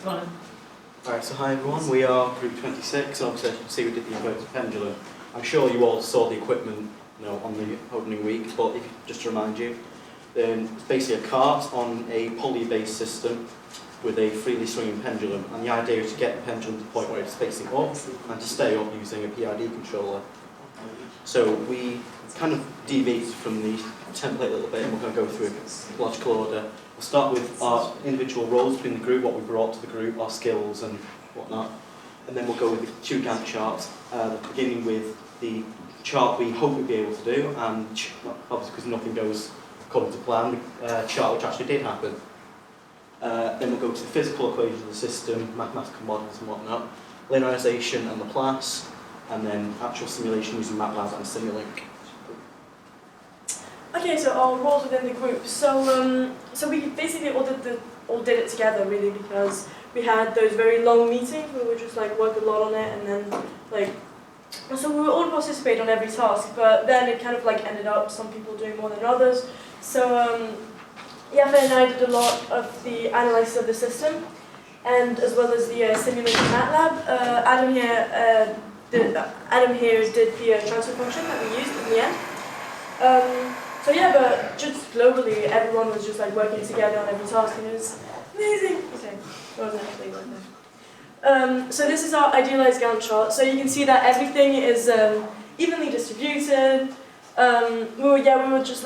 Alright, so hi everyone, we are group 26, obviously as you can see we did the Inverted Pendulum. I'm sure you all saw the equipment on the opening week, but if just to remind you, it's basically a cart on a pulley-based system with a freely swinging pendulum, and the idea is to get the pendulum to the point where it's facing up and to stay up using a PID controller. So we kind of deviated from the template a little bit, and we're going to go through a logical order. We'll start with our individual roles between the group, what we brought to the group, our skills and whatnot, and then we'll go with the two Gantt charts, beginning with the chart we hope we'll be able to do, and obviously because nothing goes according to plan, the chart which actually did happen. Then we'll go to the physical equations of the system, mathematical models and whatnot, linearization and Laplace, and then actual simulation using MATLAB and Simulink. Okay, so our roles within the group. So we basically all did it together really, because we had those very long meetings where we just work a lot on it, and then so we would all participate on every task, but then it kind of ended up some people doing more than others. So Yafa and I did a lot of the analysis of the system, and as well as the Simulink MATLAB. Adam here did the transfer function that we used in the end. So yeah, but just globally, everyone was just working together on every task, and it was amazing. Okay, it wasn't actually like that. So this is our idealized Gantt chart. So you can see that everything is evenly distributed. We were just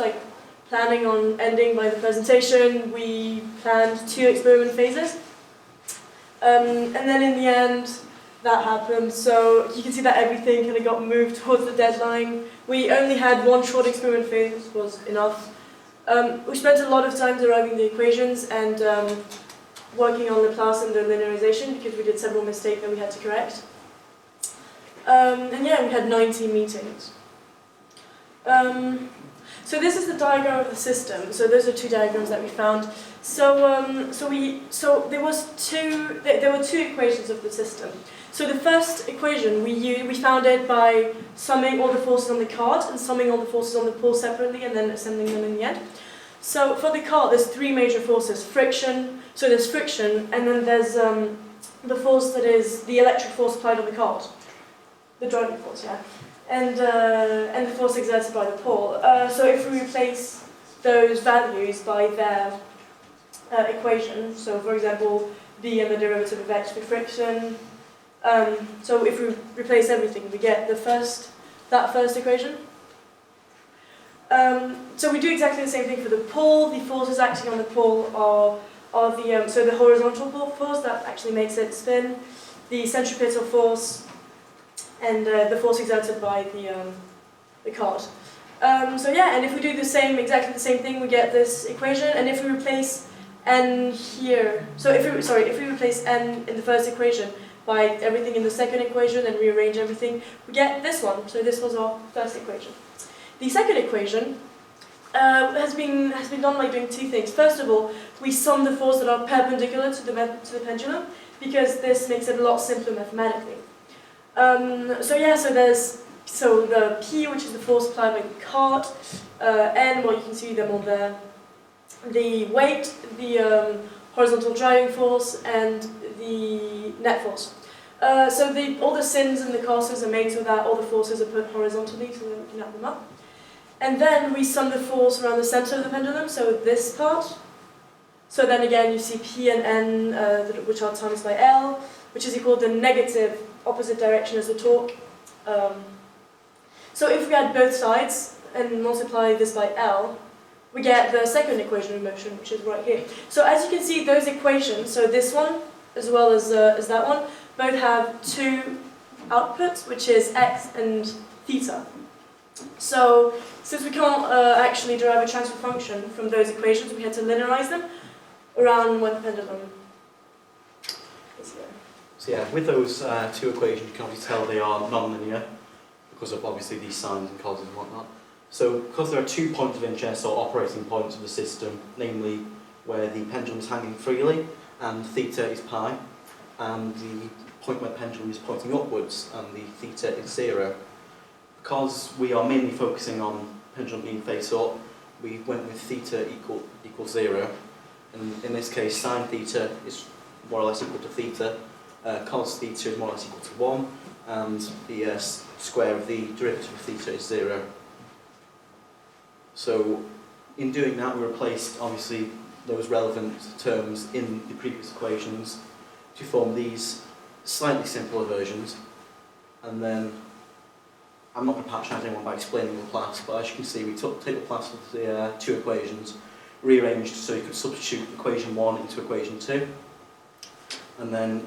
planning on ending by the presentation. We planned 2 experiment phases, and then in the end, that happened. So you can see that everything kind of got moved towards the deadline. We only had 1 short experiment phase, was enough. We spent a lot of time deriving the equations and working on Laplace and the linearization, because we did several mistakes that we had to correct. And yeah, we had 19 meetings. So this is the diagram of the system. So those are 2 diagrams that we found. So there were 2 equations of the system. So the first equation we found it by summing all the forces on the cart and summing all the forces on the pole separately, and then assembling them in the end. So for the cart, there's 3 major forces: friction. So there's friction, and then there's the force that is the electric force applied on the cart, the driving force, yeah, and the force exerted by the pole. So if we replace those values by their equation, so for example, v and the derivative of x for friction. So if we replace everything, we get that first equation. So we do exactly the same thing for the pole. The forces acting on the pole are the horizontal force that actually makes it spin, the centripetal force, and the force exerted by the cart. So yeah, and if we do exactly the same thing, we get this equation. And if we replace n here, so if we replace n in the first equation by everything in the second equation and rearrange everything, we get this one. So this was our first equation. The second equation has been done by doing 2 things. First of all, we sum the forces that are perpendicular to the pendulum, because this makes it a lot simpler mathematically. So the P, which is the force applied by the cart, N, well, you can see them all there. The weight, the horizontal driving force, and the net force. So all the sins and the causes are made so that all the forces are put horizontally, so that we can add them up. And then we sum the force around the center of the pendulum, so this part. So then again, you see P and N, which are times by L, which is equal to the negative opposite direction as the torque. So if we add both sides and multiply this by L, we get the second equation of motion, which is right here. So as you can see, those equations, so this one as well as that one, both have 2 outputs, which is x and theta. So since we can't actually derive a transfer function from those equations, we had to linearize them around when the pendulum is here. So yeah, with those 2 equations, you can obviously tell they are non-linear because of obviously these sines and causes and whatnot. So because there are 2 points of interest or operating points of the system, namely where the pendulum is hanging freely and theta is pi, and the point where the pendulum is pointing upwards and the theta is 0. Because we are mainly focusing on pendulum being face up, we went with theta equals 0, and in this case sine theta is more or less equal to theta, cos theta is more or less equal to 1, and the square of the derivative of theta is 0. So in doing that, we replaced obviously those relevant terms in the previous equations to form these slightly simpler versions. And then I'm not going to patronise anyone by explaining Laplace, but as you can see, we take Laplace of the two equations, rearranged so you could substitute equation 1 into equation 2. And then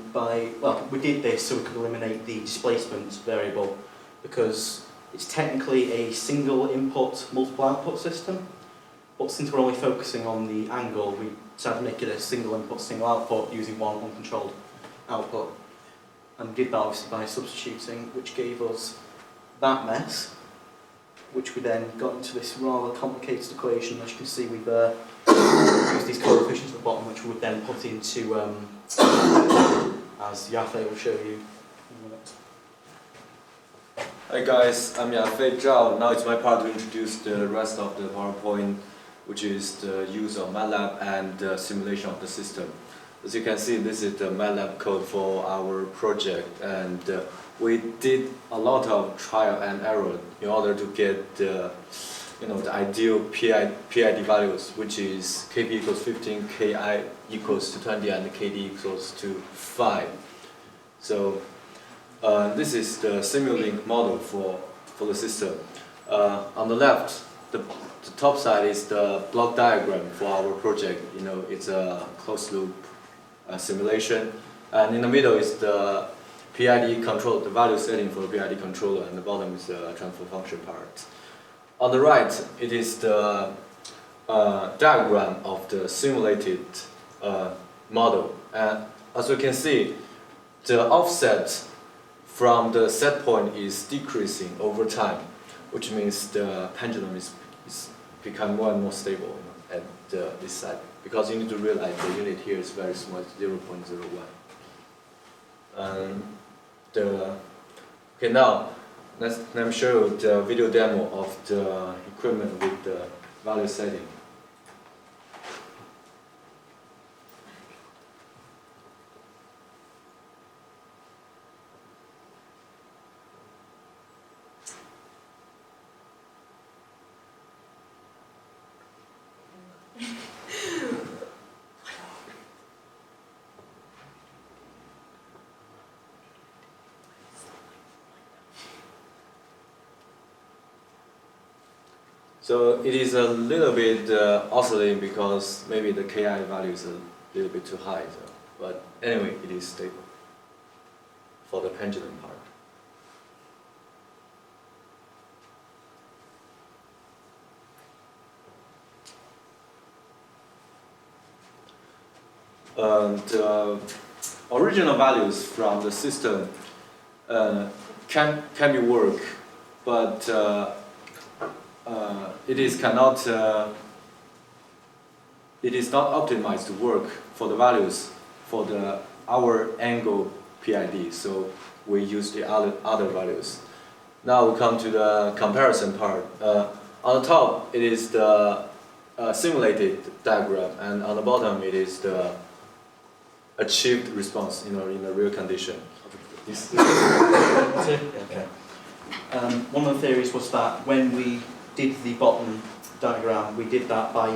we did this so we could eliminate the displacement variable, because it's technically a single input, multiple output system, but since we're only focusing on the angle, we decided to make it a single input, single output using one uncontrolled output. And we did that obviously by substituting, which gave us that mess, which we then got into this rather complicated equation. As you can see, we've used these coefficients at the bottom, which we would then put into, as Yafei will show you in a minute. Hi guys, I'm Yafei Zhao. Now it's my part to introduce the rest of the PowerPoint, which is the use of MATLAB and simulation of the system. As you can see, this is the MATLAB code for our project, and we did a lot of trial and error in order to get the ideal PID values, which is Kp equals 15, Ki equals to 20, and Kd equals to 5. So this is the Simulink model for the system. On the left, the top side is the block diagram for our project. It's a closed loop simulation, and in the middle is the PID control, the value setting for the PID controller, and the bottom is the transfer function part. On the right, it is the diagram of the simulated model, and as you can see, the offset from the set point is decreasing over time, which means the pendulum is becoming more and more stable at this side, because you need to realize the unit here is very small, it's 0.01. Okay, now let me show you the video demo of the equipment with the value setting. So it is a little bit oscillating because maybe the Ki value is a little bit too high, but anyway, it is stable for the pendulum part. The original values from the system can be work, but it is not optimized to work for the values for our angle PID, so we use the other values. Now we come to the comparison part. On the top it is the simulated diagram, and on the bottom it is the achieved response in a real condition. Okay. One of the theories was that when we did the bottom diagram, we did that by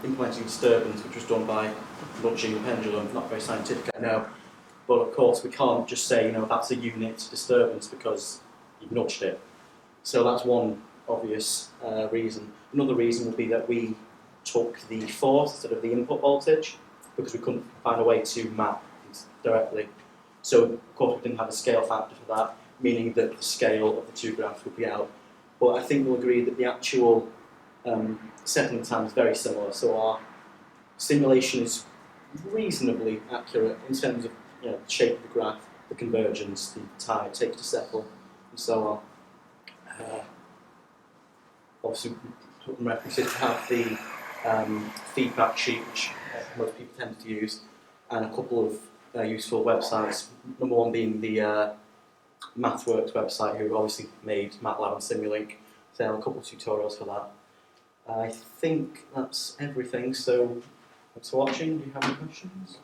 implementing disturbance, which was done by nudging the pendulum. Not very scientific, I know, but of course we can't just say that's a unit disturbance because you've nudged it. So that's one obvious reason. Another reason would be that we took the force instead of the input voltage because we couldn't find a way to map it directly. So of course we didn't have a scale factor for that, meaning that the scale of the two graphs would be out. But I think we'll agree that the actual settling time is very similar, so our simulation is reasonably accurate in terms of the shape of the graph, the convergence, the time it takes to settle, and so on. Obviously, in references to have the feedback sheet, which most people tend to use, and a couple of useful websites. Number one being the MathWorks website, who obviously made MATLAB and Simulink. So a couple of tutorials for that. I think that's everything, so thanks for watching. Do you have any questions?